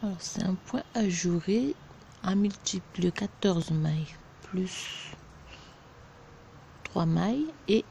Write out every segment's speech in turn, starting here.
Alors c'est un point ajouré à multiple 14 mailles plus 3 mailles et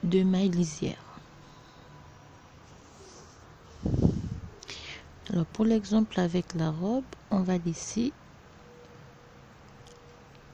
2 mailles lisières. Alors pour l'exemple avec la robe, on va laisser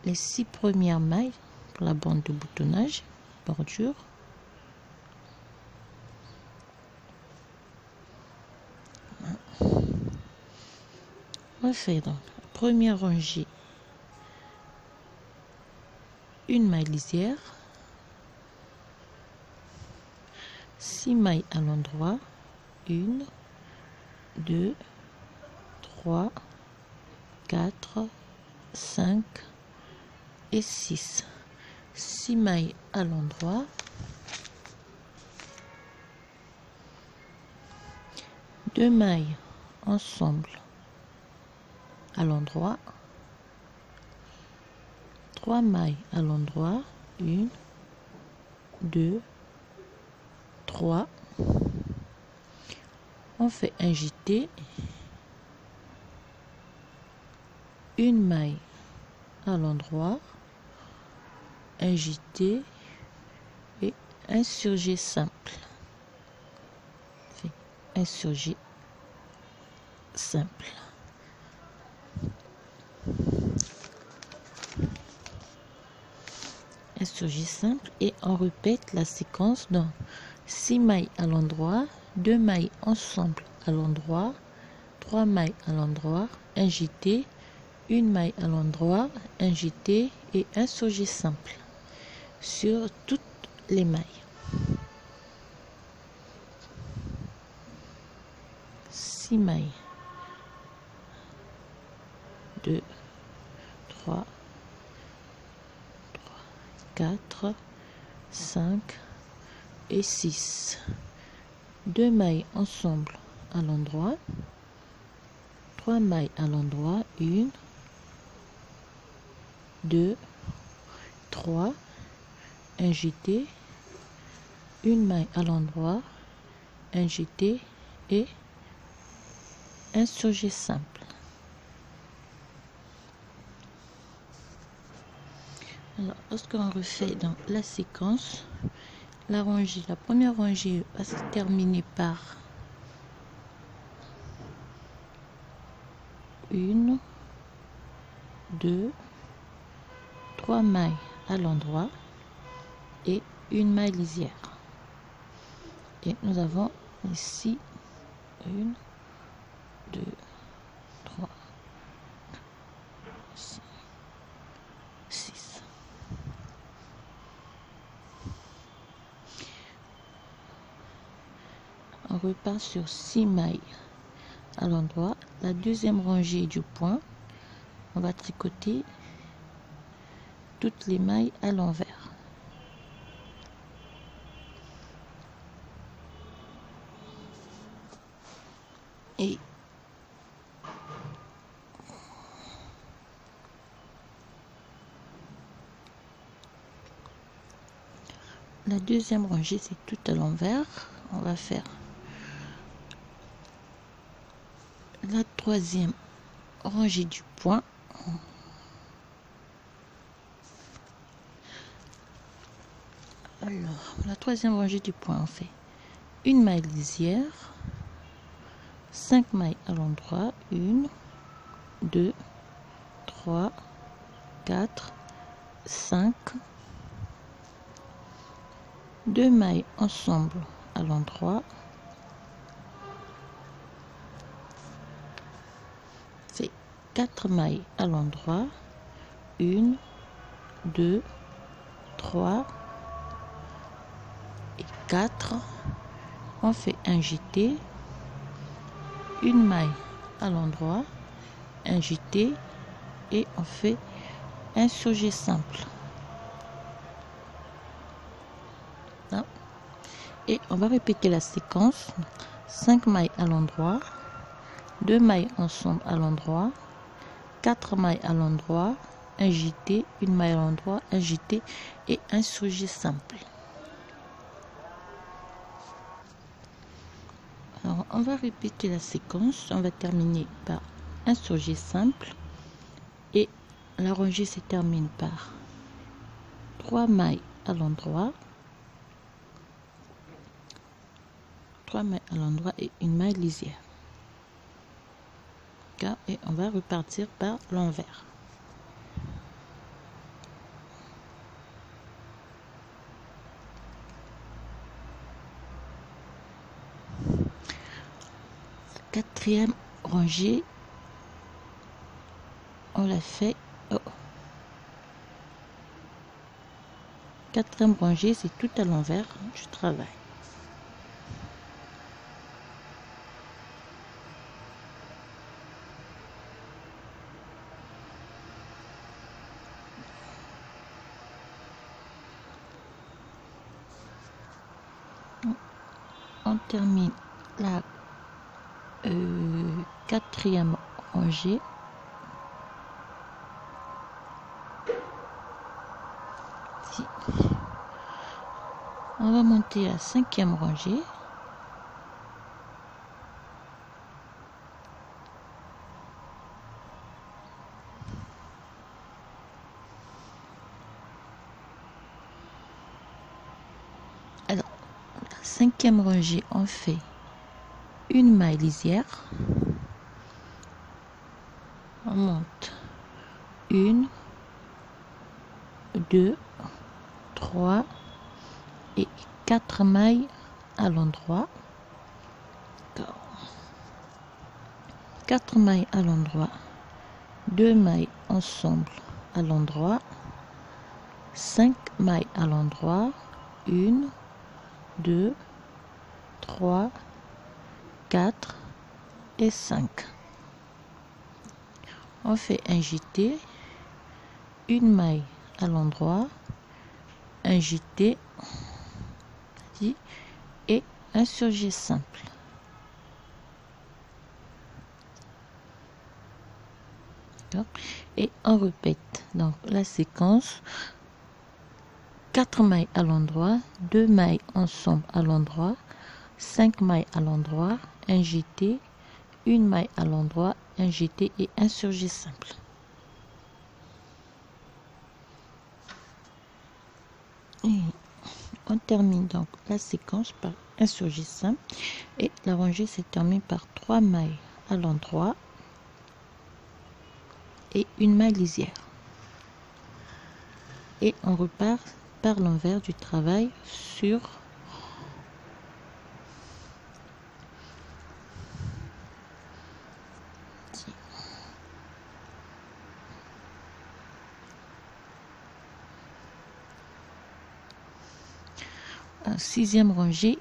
les 6 premières mailles pour la bande de boutonnage, bordure. On va faire donc la première rangée, une maille lisière, 6 mailles à l'endroit, 1, 2, 3, 4, 5 et 6. 6 mailles à l'endroit, 2 mailles ensemble à l'endroit, 3 mailles à l'endroit, 1, 2, 3. On fait un jeté, une maille à l'endroit, un jeté et un surjet simple. Un surjet simple. Un surjet simple et on répète la séquence dans 6 mailles à l'endroit, 2 mailles ensemble à l'endroit, 3 mailles à l'endroit, un jeté, une maille à l'endroit, un jeté et un surjet simple sur toutes les mailles. 6 mailles, 2, 3, 4, 5 et 6. 2 mailles ensemble à l'endroit, 3 mailles à l'endroit, 1, 2, 3, un jeté, une maille à l'endroit, un jeté et un surjet simple. Alors, lorsqu'on refait dans la séquence, la première rangée va se terminer par 1, 2, 3 mailles à l'endroit et une maille lisière. Et nous avons ici 1, 2, 3, 5, 6. On repart sur 6 mailles à l'endroit. La deuxième rangée du point, on va tricoter toutes les mailles à l'envers. Et la deuxième rangée, c'est tout à l'envers. On va faire la troisième rangée du point. Alors, la troisième rangée du point, on fait une maille lisière, 5 mailles à l'endroit, 1, 2, 3, 4, 5, 2 mailles ensemble à l'endroit, c'est 4 mailles à l'endroit, 1, 2, 3 et 4. On fait un jeté, une maille à l'endroit, un jeté et on fait un surjet simple. Et on va répéter la séquence. 5 mailles à l'endroit, 2 mailles ensemble à l'endroit, 4 mailles à l'endroit, un jeté, une maille à l'endroit, un jeté et un surjet simple. Alors on va répéter la séquence. On va terminer par un surjet simple et la rangée se termine par 3 mailles à l'endroit, 3 mailles à l'endroit et une maille lisière. Et on va repartir par l'envers. Quatrième rangée, on l'a fait. Quatrième rangée, c'est tout à l'envers du travail. On termine la quatrième rangée. Ici. On va monter à cinquième rangée. Alors, la cinquième rangée, on fait une maille lisière. On monte 1, 2, 3 et 4 mailles à l'endroit. 4 mailles à l'endroit, 2 mailles ensemble à l'endroit, 5 mailles à l'endroit, 1, 2, 3, 4 et 5. On fait un jeté, une maille à l'endroit, un jeté et un surjet simple. Et on répète donc la séquence: 4 mailles à l'endroit, 2 mailles ensemble à l'endroit, 5 mailles à l'endroit, un jeté, une maille à l'endroit, un jeté et un surjet simple. Et on termine donc la séquence par un surjet simple et la rangée se termine par 3 mailles à l'endroit et une maille lisière. Et on repart par l'envers du travail sur un sixième rangée,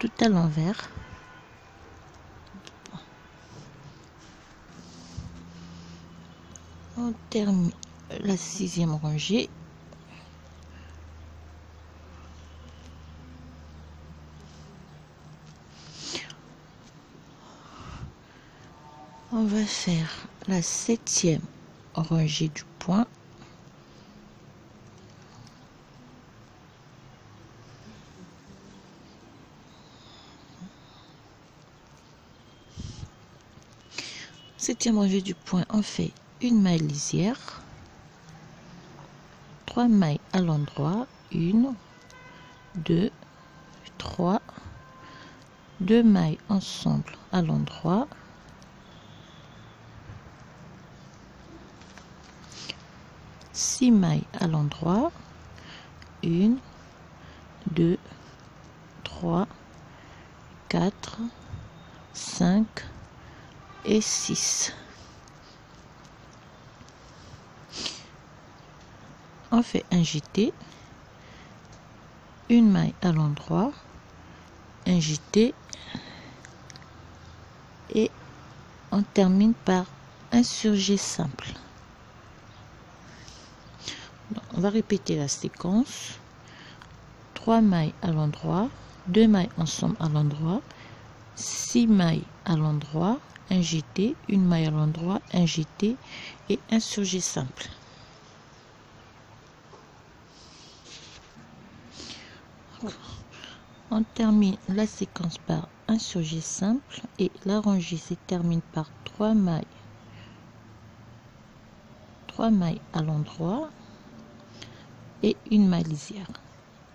tout à l'envers. On termine la sixième rangée. On va faire la septième rangée du point. Septième rangée du point, on fait une maille lisière, 3 mailles à l'endroit, 1, 2, 3, 2 mailles ensemble à l'endroit, 6 mailles à l'endroit, 1, 2, 3, 4, 5 et 6. On fait un jeté, une maille à l'endroit, un jeté et on termine par un surjet simple. Donc, on va répéter la séquence: 3 mailles à l'endroit, 2 mailles ensemble à l'endroit, 6 mailles à l'endroit, un jeté, une maille à l'endroit, un jeté et un surjet simple. On termine la séquence par un surjet simple et la rangée se termine par 3 mailles 3 mailles à l'endroit et une maille lisière.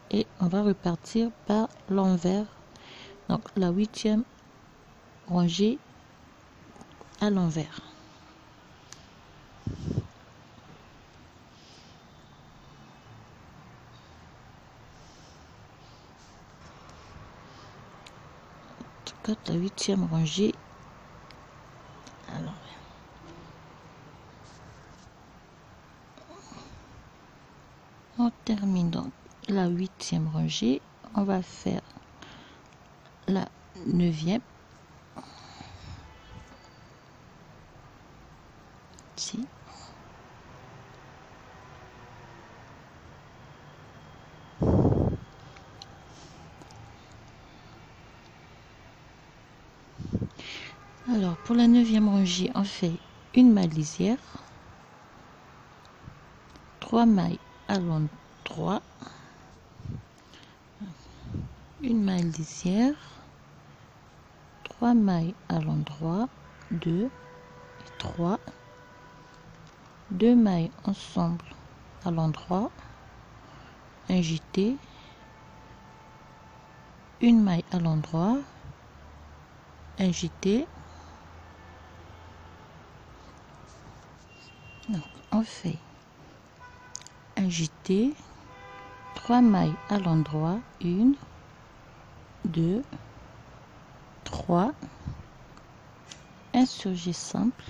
Et on va repartir par l'envers, donc la 8e rangée à l'envers. La 8e rangée à l'envers. On termine donc la 8e rangée. On va faire la 9e ici. Alors pour la 9e rangée, on fait une maille lisière, 3 mailles à l'endroit, une maille lisière, 3 mailles à l'endroit, 2 et 3, 2 mailles ensemble à l'endroit, un jeté, une maille à l'endroit, un jeté. Donc on fait un jeté, 3 mailles à l'endroit, 1, 2, 3, un surjet simple,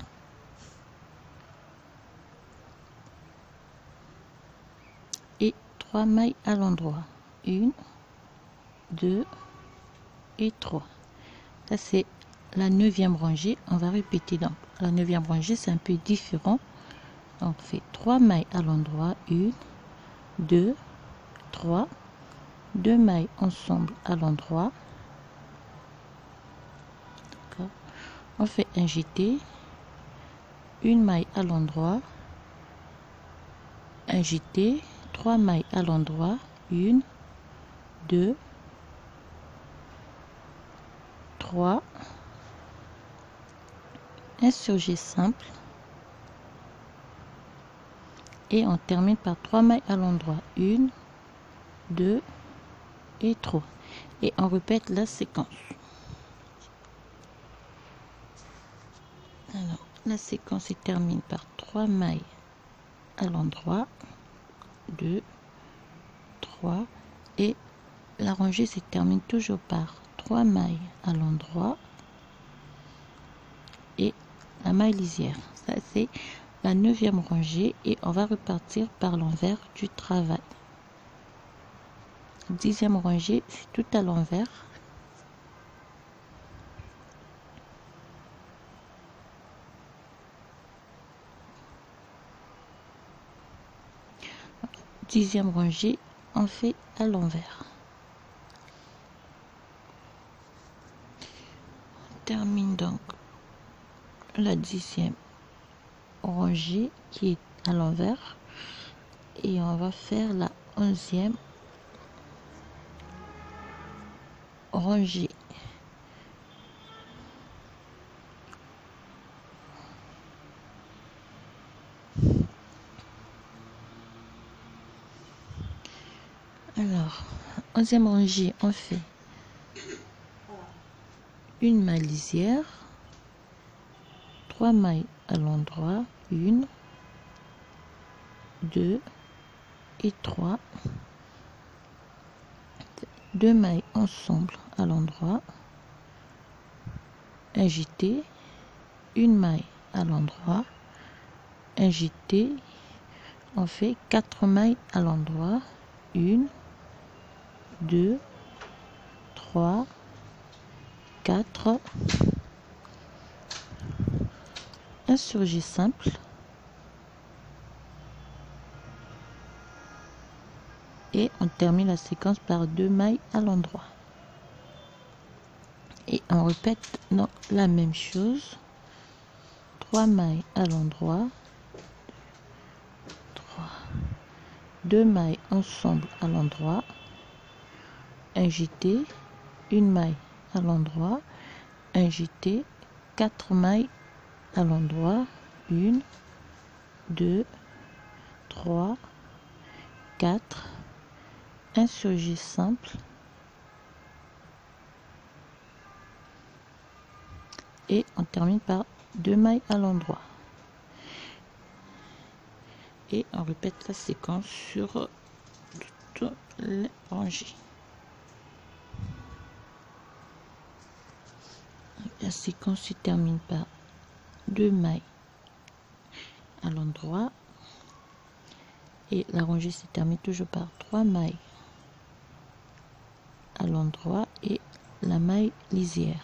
et 3 mailles à l'endroit, 1, 2 et 3. Ça c'est la 9e rangée. On va répéter. Donc la 9e rangée, c'est un peu différent. On fait 3 mailles à l'endroit, 1, 2, 3, 2 mailles ensemble à l'endroit. On fait un jeté, une maille à l'endroit, un jeté, 3 mailles à l'endroit, 1, 2, 3, un surjet simple, et on termine par 3 mailles à l'endroit, 1, 2 et 3, et on répète la séquence. Alors la séquence se termine par 3 mailles à l'endroit, 2, 3, et la rangée se termine toujours par 3 mailles à l'endroit et la maille lisière. Ça c'est la 9e rangée, et on va repartir par l'envers du travail. 10e rangée, c'est tout à l'envers. Dixième rangée, on fait à l'envers. On termine donc la 10e rangée qui est à l'envers, et on va faire la 11e rangée. Alors, 11e rangée, on fait une maille lisière, 3 mailles à l'endroit, 1, 2 et 3, 2 mailles ensemble à l'endroit, un jeté, une maille à l'endroit, un jeté. On fait 4 mailles à l'endroit, 1, 2, 3, 4, un surjet simple, et on termine la séquence par 2 mailles à l'endroit, et on répète la même chose. 3 mailles à l'endroit, 3, 2 mailles ensemble à l'endroit, un jeté, une maille à l'endroit, un jeté, 4 mailles à l'endroit, 1, 2, 3, 4, un surjet simple et on termine par 2 mailles à l'endroit. Et on répète la séquence sur toutes les rangées. La séquence se termine par 2 mailles à l'endroit et la rangée se termine toujours par 3 mailles à l'endroit et la maille lisière.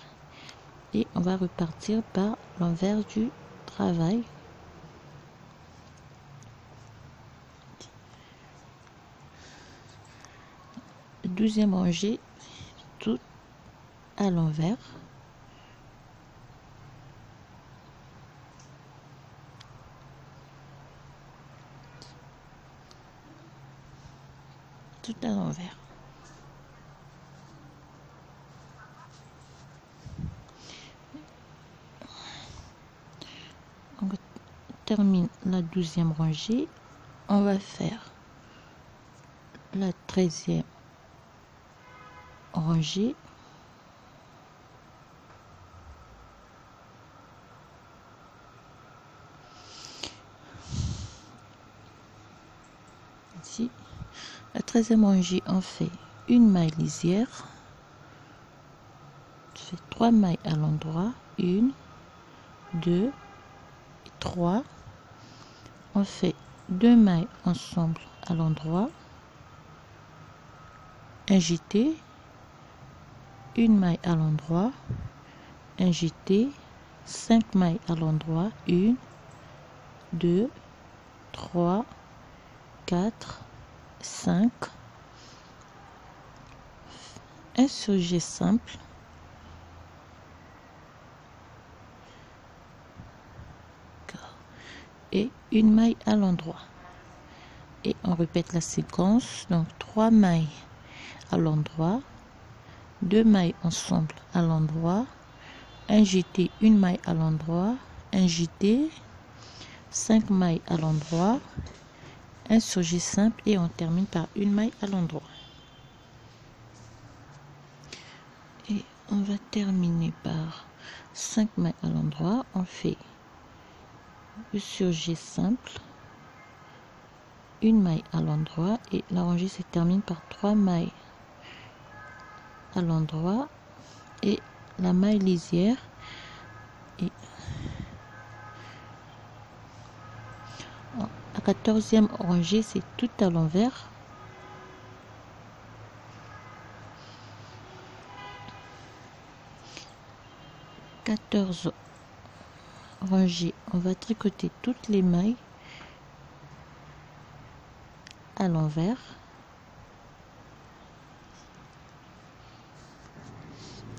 Et on va repartir par l'envers du travail. Deuxième rangée, tout à l'envers. Tout à l'envers. On termine la 12e rangée. On va faire la 13e rangée. Ici, la 13e rangée, on fait une maille lisière. On fait 3 mailles à l'endroit, 1, 2 et 3. On fait 2 mailles ensemble à l'endroit, un jeté, une maille à l'endroit, un jeté, 5 mailles à l'endroit, 1, 2, 3, 4, 5, un surjet simple, et une maille à l'endroit. Et on répète la séquence, donc 3 mailles à l'endroit, 2 mailles ensemble à l'endroit, un jeté, une maille à l'endroit, un jeté, 5 mailles à l'endroit, un surjet simple et on termine par une maille à l'endroit. Et on va terminer par 5 mailles à l'endroit. On fait le surjet simple, une maille à l'endroit et la rangée se termine par 3 mailles à l'endroit et la maille lisière. Et la 14e rangée, c'est tout à l'envers. Rangée, on va tricoter toutes les mailles à l'envers.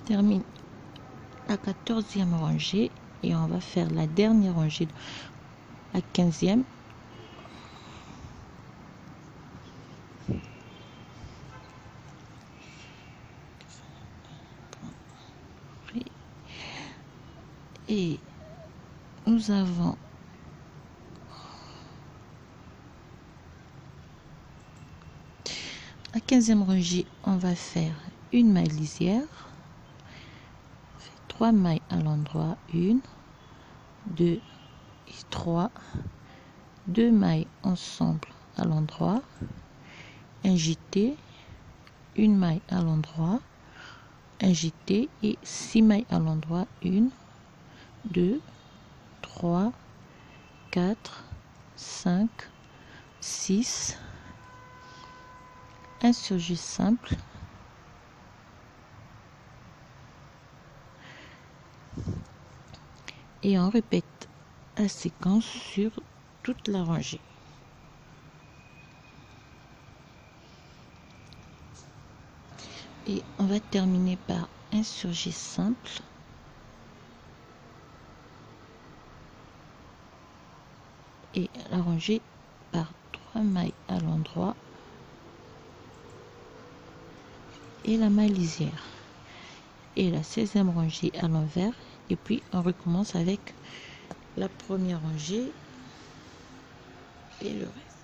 Termine la 14e rangée et on va faire la dernière rangée, la 15e. Et nous avons la 15e rangée, on va faire une maille lisière, 3 mailles à l'endroit, 1, 2 et 3, 2 mailles ensemble à l'endroit, un jeté, une maille à l'endroit, un jeté et 6 mailles à l'endroit, 1, 2, 3, 4, 5, 6, un surjet simple, et on répète la séquence sur toute la rangée. Et on va terminer par un surjet simple et la rangée par 3 mailles à l'endroit et la maille lisière et la 16e rangée à l'envers et puis on recommence avec la première rangée et le reste.